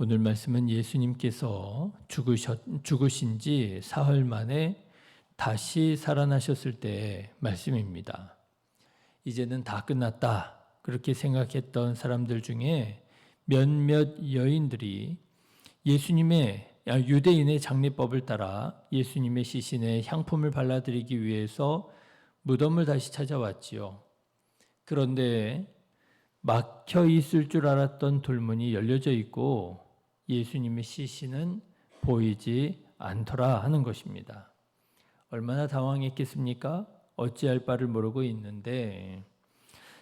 오늘 말씀은 예수님께서 죽으신 지 사흘 만에 다시 살아나셨을 때의 말씀입니다. 이제는 다 끝났다. 그렇게 생각했던 사람들 중에 몇몇 여인들이 유대인의 장례법을 따라 예수님의 시신에 향품을 발라드리기 위해서 무덤을 다시 찾아왔지요. 그런데 막혀 있을 줄 알았던 돌문이 열려져 있고 예수님의 시신은 보이지 않더라 하는 것입니다. 얼마나 당황했겠습니까? 어찌할 바를 모르고 있는데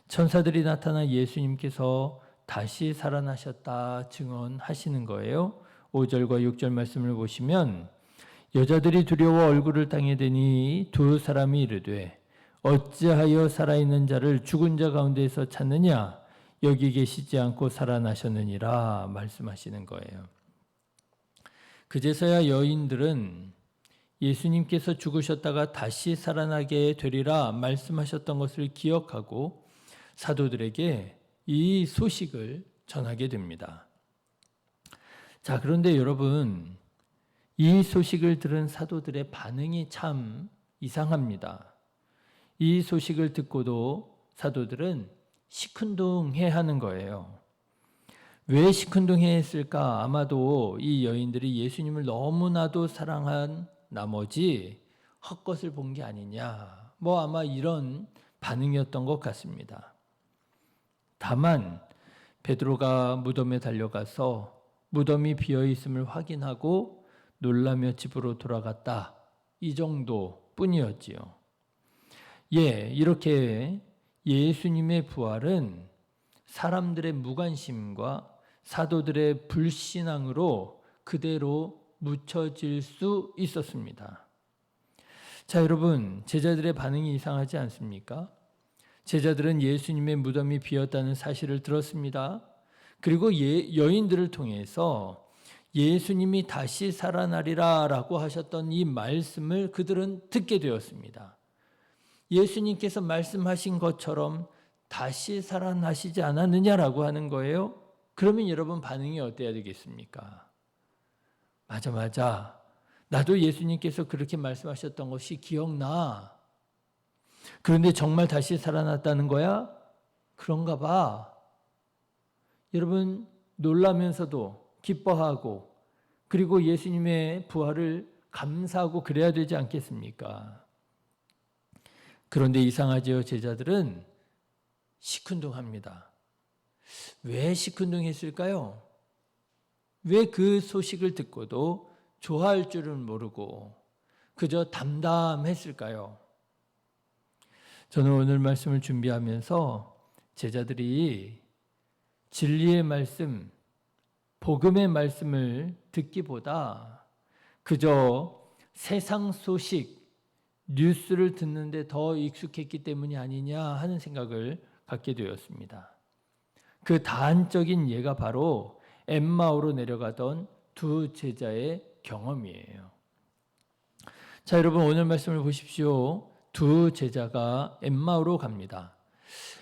천사들이 나타나 예수님께서 다시 살아나셨다 증언하시는 거예요. 5절과 6절 말씀을 보시면 여자들이 두려워 얼굴을 땅에 대니 두 사람이 이르되 어찌하여 살아있는 자를 죽은 자 가운데에서 찾느냐? 여기 계시지 않고 살아나셨느니라 말씀하시는 거예요. 그제서야 여인들은 예수님께서 죽으셨다가 다시 살아나게 되리라 말씀하셨던 것을 기억하고 사도들에게 이 소식을 전하게 됩니다. 자, 그런데 여러분, 이 소식을 들은 사도들의 반응이 참 이상합니다. 이 소식을 듣고도 사도들은 시큰둥해 하는 거예요. 왜 시큰둥해 했을까? 아마도 이 여인들이 예수님을 너무나도 사랑한 나머지 헛것을 본 게 아니냐. 아마 이런 반응이었던 것 같습니다. 다만 베드로가 무덤에 달려가서 무덤이 비어 있음을 확인하고 놀라며 집으로 돌아갔다. 이 정도뿐이었지요. 이렇게 예수님의 부활은 사람들의 무관심과 사도들의 불신앙으로 그대로 묻혀질 수 있었습니다. 자, 여러분, 제자들의 반응이 이상하지 않습니까? 제자들은 예수님의 무덤이 비었다는 사실을 들었습니다. 그리고 여인들을 통해서 예수님이 다시 살아나리라 라고 하셨던 이 말씀을 그들은 듣게 되었습니다. 예수님께서 말씀하신 것처럼 다시 살아나시지 않았느냐라고 하는 거예요. 그러면 여러분 반응이 어때야 되겠습니까? 맞아. 나도 예수님께서 그렇게 말씀하셨던 것이 기억나. 그런데 정말 다시 살아났다는 거야? 그런가 봐. 여러분 놀라면서도 기뻐하고 그리고 예수님의 부활을 감사하고 그래야 되지 않겠습니까? 그런데 이상하지요. 제자들은 시큰둥합니다. 왜 시큰둥했을까요? 왜 그 소식을 듣고도 좋아할 줄은 모르고 그저 담담했을까요? 저는 오늘 말씀을 준비하면서 제자들이 진리의 말씀, 복음의 말씀을 듣기보다 그저 세상 소식, 뉴스를 듣는데 더 익숙했기 때문이 아니냐 하는 생각을 갖게 되었습니다. 그 다한적인 예가 바로 엠마오로 내려가던 두 제자의 경험이에요. 자, 여러분 오늘 말씀을 보십시오. 두 제자가 엠마오로 갑니다.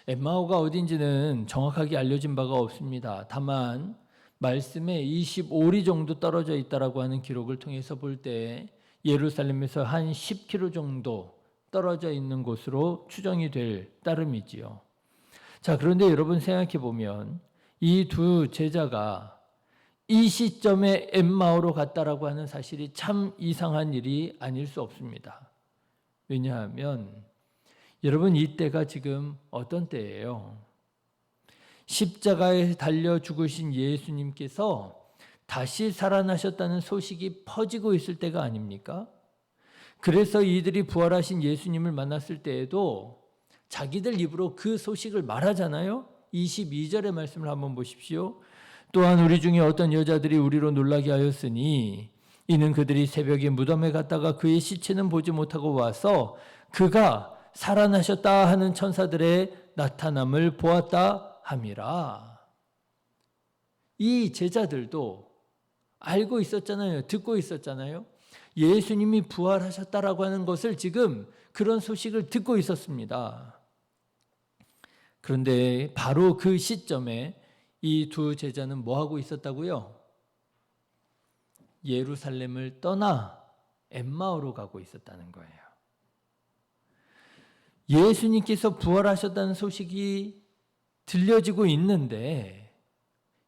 엠마오가 어딘지는 정확하게 알려진 바가 없습니다. 다만 말씀에 25리 정도 떨어져 있다라고 하는 기록을 통해서 볼 때 예루살렘에서 한 10km 정도 떨어져 있는 곳으로 추정이 될 따름이지요. 자, 그런데 여러분 생각해 보면 이 두 제자가 이 시점에 엠마오로 갔다라고 하는 사실이 참 이상한 일이 아닐 수 없습니다. 왜냐하면 여러분 이때가 지금 어떤 때예요? 십자가에 달려 죽으신 예수님께서 다시 살아나셨다는 소식이 퍼지고 있을 때가 아닙니까? 그래서 이들이 부활하신 예수님을 만났을 때에도 자기들 입으로 그 소식을 말하잖아요. 22절의 말씀을 한번 보십시오. 또한 우리 중에 어떤 여자들이 우리로 놀라게 하였으니 이는 그들이 새벽에 무덤에 갔다가 그의 시체는 보지 못하고 와서 그가 살아나셨다 하는 천사들의 나타남을 보았다 함이라. 이 제자들도 알고 있었잖아요. 듣고 있었잖아요. 예수님이 부활하셨다라고 하는 것을 지금 그런 소식을 듣고 있었습니다. 그런데 바로 그 시점에 이 두 제자는 뭐 하고 있었다고요? 예루살렘을 떠나 엠마오로 가고 있었다는 거예요. 예수님께서 부활하셨다는 소식이 들려지고 있는데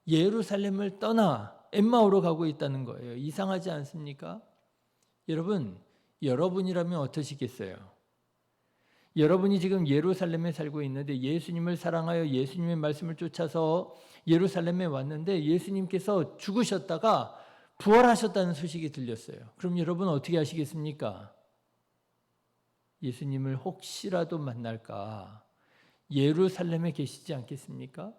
예루살렘을 떠나 엠마오로 가고 있다는 거예요. 이상하지 않습니까? 여러분, 여러분이라면 어떠시겠어요? 여러분이 지금 예루살렘에 살고 있는데 예수님을 사랑하여 예수님의 말씀을 쫓아서 예루살렘에 왔는데 예수님께서 죽으셨다가 부활하셨다는 소식이 들렸어요. 그럼 여러분 어떻게 하시겠습니까? 예수님을 혹시라도 만날까 예루살렘에 계시지 않겠습니까?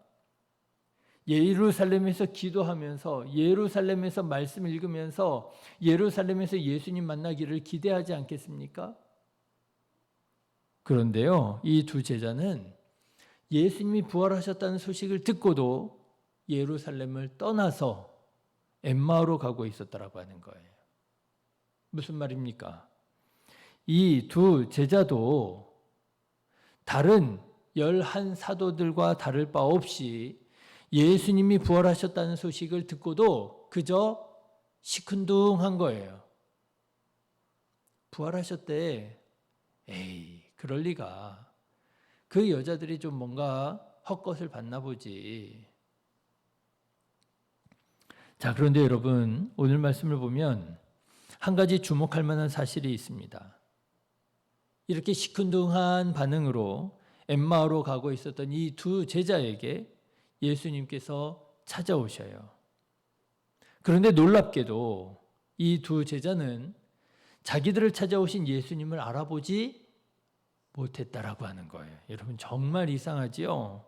예루살렘에서 기도하면서 예루살렘에서 말씀 읽으면서 예루살렘에서 예수님 만나기를 기대하지 않겠습니까? 그런데요, 이 두 제자는 예수님이 부활하셨다는 소식을 듣고도 예루살렘을 떠나서 엠마오로 가고 있었다라고 하는 거예요. 무슨 말입니까? 이 두 제자도 다른 11 사도들과 다를 바 없이 예수님이 부활하셨다는 소식을 듣고도 그저 시큰둥한 거예요. 부활하셨대. 에이, 그럴 리가. 그 여자들이 좀 뭔가 헛것을 봤나 보지. 자, 그런데 여러분, 오늘 말씀을 보면 한 가지 주목할 만한 사실이 있습니다. 이렇게 시큰둥한 반응으로 엠마오로 가고 있었던 이 두 제자에게 예수님께서 찾아오셔요. 그런데 놀랍게도 이 두 제자는 자기들을 찾아오신 예수님을 알아보지 못했다라고 하는 거예요. 여러분 정말 이상하지요?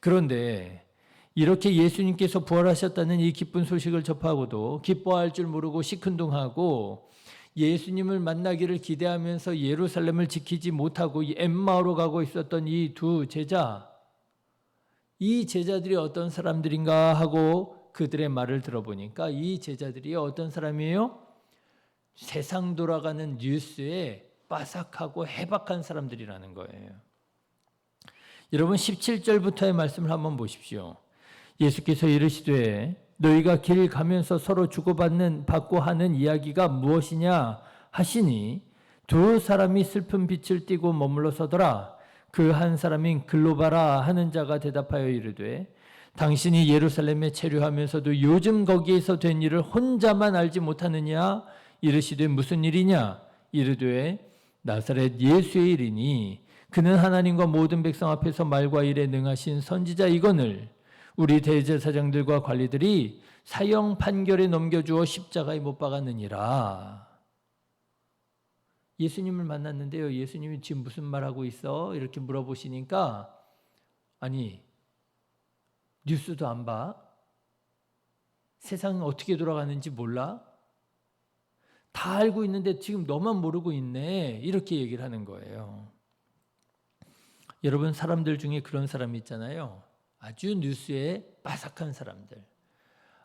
그런데 이렇게 예수님께서 부활하셨다는 이 기쁜 소식을 접하고도 기뻐할 줄 모르고 시큰둥하고 예수님을 만나기를 기대하면서 예루살렘을 지키지 못하고 엠마오로 가고 있었던 이 두 제자, 이 제자들이 어떤 사람들인가 하고 그들의 말을 들어보니까 이 제자들이 어떤 사람이에요? 세상 돌아가는 뉴스에 빠삭하고 해박한 사람들이라는 거예요. 여러분 17절부터의 말씀을 한번 보십시오. 예수께서 이르시되 너희가 길 가면서 서로 주고받고 하는 이야기가 무엇이냐 하시니 두 사람이 슬픈 빛을 띠고 머물러 서더라. 그 한 사람인 글로바라 하는 자가 대답하여 이르되 당신이 예루살렘에 체류하면서도 요즘 거기에서 된 일을 혼자만 알지 못하느냐 이르시되 무슨 일이냐 이르되 나사렛 예수의 일이니 그는 하나님과 모든 백성 앞에서 말과 일에 능하신 선지자이거늘 우리 대제사장들과 관리들이 사형 판결에 넘겨주어 십자가에 못 박았느니라. 예수님을 만났는데요. 예수님이 지금 무슨 말하고 있어? 이렇게 물어보시니까 아니 뉴스도 안 봐? 세상은 어떻게 돌아가는지 몰라? 다 알고 있는데 지금 너만 모르고 있네. 이렇게 얘기를 하는 거예요. 여러분 사람들 중에 그런 사람이 있잖아요. 아주 뉴스에 빠삭한 사람들.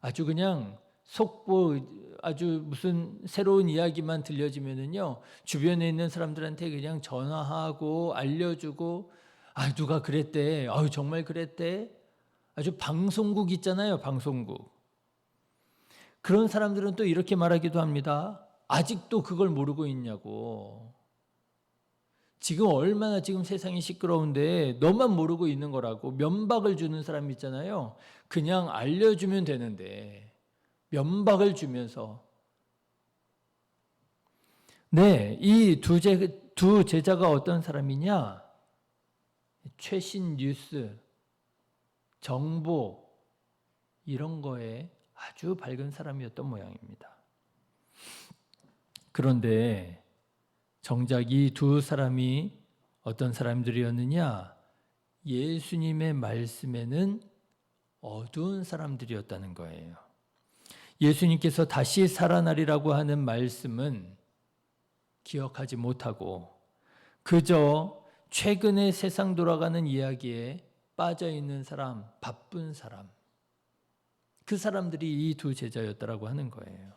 아주 그냥 속보 아주 무슨 새로운 이야기만 들려지면은요. 주변에 있는 사람들한테 그냥 전화하고 알려주고 아 누가 그랬대. 아유 정말 그랬대. 아주 방송국 있잖아요. 방송국. 그런 사람들은 또 이렇게 말하기도 합니다. 아직도 그걸 모르고 있냐고. 지금 얼마나 지금 세상이 시끄러운데 너만 모르고 있는 거라고. 면박을 주는 사람 있잖아요. 그냥 알려주면 되는데 면박을 주면서 네, 이 두 제자가 어떤 사람이냐? 최신 뉴스, 정보 이런 거에 아주 밝은 사람이었던 모양입니다. 그런데 정작 이 두 사람이 어떤 사람들이었느냐? 예수님의 말씀에는 어두운 사람들이었다는 거예요. 예수님께서 다시 살아나리라고 하는 말씀은 기억하지 못하고 그저 최근에 세상 돌아가는 이야기에 빠져 있는 사람, 바쁜 사람, 그 사람들이 이 두 제자였다라고 하는 거예요.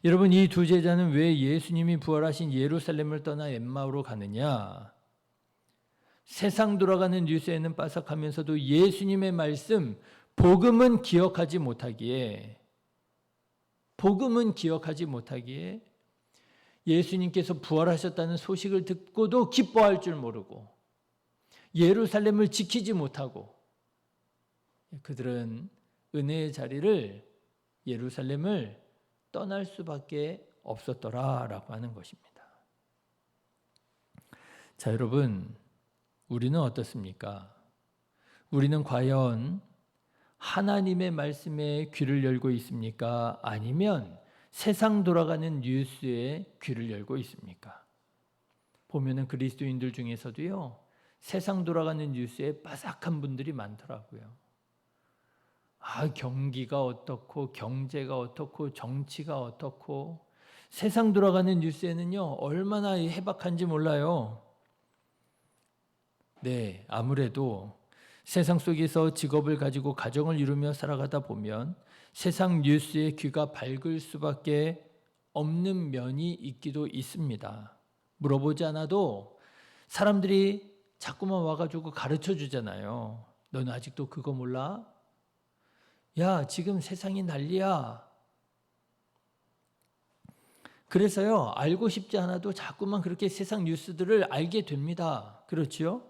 여러분 이 두 제자는 왜 예수님이 부활하신 예루살렘을 떠나 엠마오로 가느냐? 세상 돌아가는 뉴스에는 빠삭하면서도 예수님의 말씀, 복음은 기억하지 못하기에 복음은 기억하지 못하기에 예수님께서 부활하셨다는 소식을 듣고도 기뻐할 줄 모르고 예루살렘을 지키지 못하고 그들은 은혜의 자리를 예루살렘을 떠날 수밖에 없었더라라고 하는 것입니다. 자, 여러분, 우리는 어떻습니까? 우리는 과연 하나님의 말씀에 귀를 열고 있습니까? 아니면 세상 돌아가는 뉴스에 귀를 열고 있습니까? 보면은 그리스도인들 중에서도요, 세상 돌아가는 뉴스에 빠삭한 분들이 많더라고요. 경기가 어떻고 경제가 어떻고 정치가 어떻고 세상 돌아가는 뉴스에는요, 얼마나 해박한지 몰라요. 네, 아무래도 세상 속에서 직업을 가지고 가정을 이루며 살아가다 보면 세상 뉴스에 귀가 밝을 수밖에 없는 면이 있기도 있습니다. 물어보지 않아도 사람들이 자꾸만 와가지고 가르쳐 주잖아요. 너는 아직도 그거 몰라? 야, 지금 세상이 난리야. 그래서요, 알고 싶지 않아도 자꾸만 그렇게 세상 뉴스들을 알게 됩니다. 그렇지요?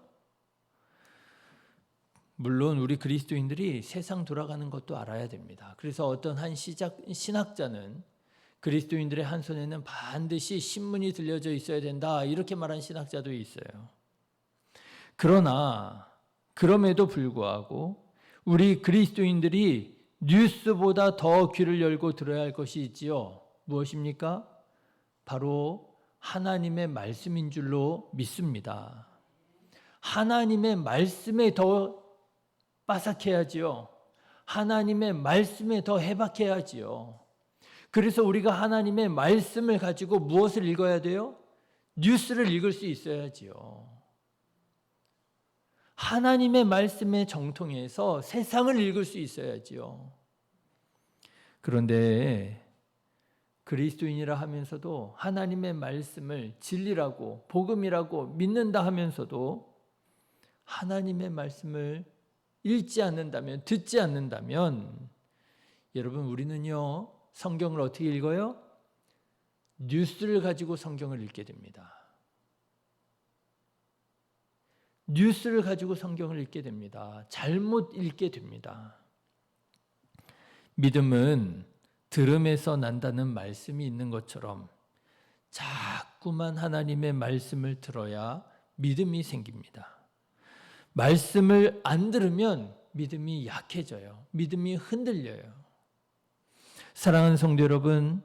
물론 우리 그리스도인들이 세상 돌아가는 것도 알아야 됩니다. 그래서 어떤 한 신학자는 그리스도인들의 한 손에는 반드시 신문이 들려져 있어야 된다, 이렇게 말한 신학자도 있어요. 그러나 그럼에도 불구하고 우리 그리스도인들이 뉴스보다 더 귀를 열고 들어야 할 것이 있지요. 무엇입니까? 바로 하나님의 말씀인 줄로 믿습니다. 하나님의 말씀에 더 빠삭해야지요. 하나님의 말씀에 더 해박해야지요. 그래서 우리가 하나님의 말씀을 가지고 무엇을 읽어야 돼요? 뉴스를 읽을 수 있어야지요. 하나님의 말씀에 정통해서 세상을 읽을 수 있어야지요. 그런데 그리스도인이라 하면서도 하나님의 말씀을 진리라고 복음이라고 믿는다 하면서도 하나님의 말씀을 읽지 않는다면, 듣지 않는다면, 여러분, 우리는요, 성경을 어떻게 읽어요? 뉴스를 가지고 성경을 읽게 됩니다. 뉴스를 가지고 성경을 읽게 됩니다. 잘못 읽게 됩니다. 믿음은 들음에서 난다는 말씀이 있는 것처럼 자꾸만 하나님의 말씀을 들어야 믿음이 생깁니다. 말씀을 안 들으면 믿음이 약해져요. 믿음이 흔들려요. 사랑하는 성도 여러분,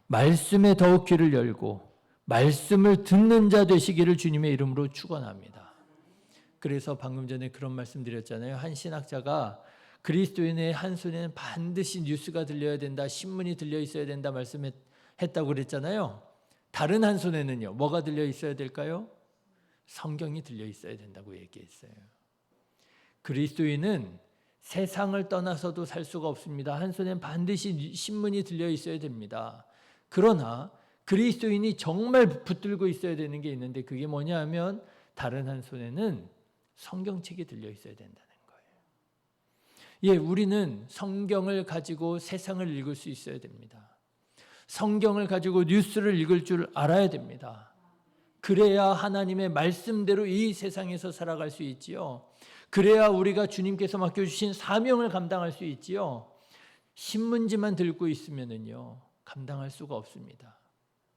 말씀에 더욱 귀를 열고 말씀을 듣는 자 되시기를 주님의 이름으로 축원합니다. 그래서 방금 전에 그런 말씀 드렸잖아요. 한 신학자가 그리스도인의 한 손에는 반드시 뉴스가 들려야 된다, 신문이 들려 있어야 된다 말씀했다고 그랬잖아요. 다른 한 손에는요, 뭐가 들려 있어야 될까요? 성경이 들려 있어야 된다고 얘기했어요. 그리스도인은 세상을 떠나서도 살 수가 없습니다. 한 손엔 반드시 신문이 들려 있어야 됩니다. 그러나 그리스도인이 정말 붙들고 있어야 되는 게 있는데 그게 뭐냐 하면 다른 한 손에는 성경책이 들려 있어야 된다는 거예요. 우리는 성경을 가지고 세상을 읽을 수 있어야 됩니다. 성경을 가지고 뉴스를 읽을 줄 알아야 됩니다. 그래야 하나님의 말씀대로 이 세상에서 살아갈 수 있지요. 그래야 우리가 주님께서 맡겨주신 사명을 감당할 수 있지요. 신문지만 들고 있으면은요, 감당할 수가 없습니다.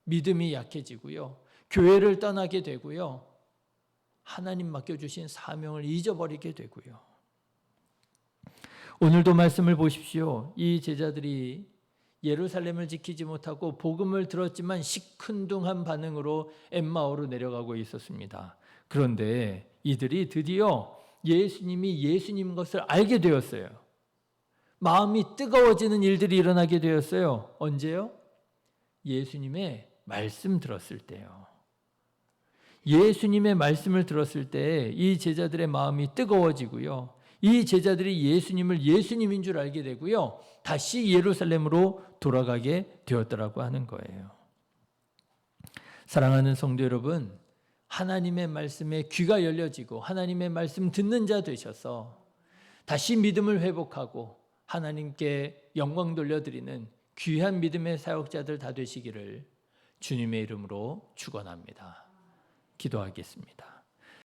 믿음이 약해지고요, 교회를 떠나게 되고요, 하나님 맡겨주신 사명을 잊어버리게 되고요. 오늘도 말씀을 보십시오. 이 제자들이 예루살렘을 지키지 못하고 복음을 들었지만 시큰둥한 반응으로 엠마오로 내려가고 있었습니다. 그런데 이들이 드디어 예수님이 예수님 것을 알게 되었어요. 마음이 뜨거워지는 일들이 일어나게 되었어요. 언제요? 예수님의 말씀 들었을 때요. 예수님의 말씀을 들었을 때 이 제자들의 마음이 뜨거워지고요, 이 제자들이 예수님을 예수님인 줄 알게 되고요, 다시 예루살렘으로 돌아가게 되었더라고 하는 거예요. 사랑하는 성도 여러분, 하나님의 말씀에 귀가 열려지고 하나님의 말씀 듣는 자 되셔서 다시 믿음을 회복하고 하나님께 영광 돌려드리는 귀한 믿음의 사역자들 다 되시기를 주님의 이름으로 축원합니다. 기도하겠습니다.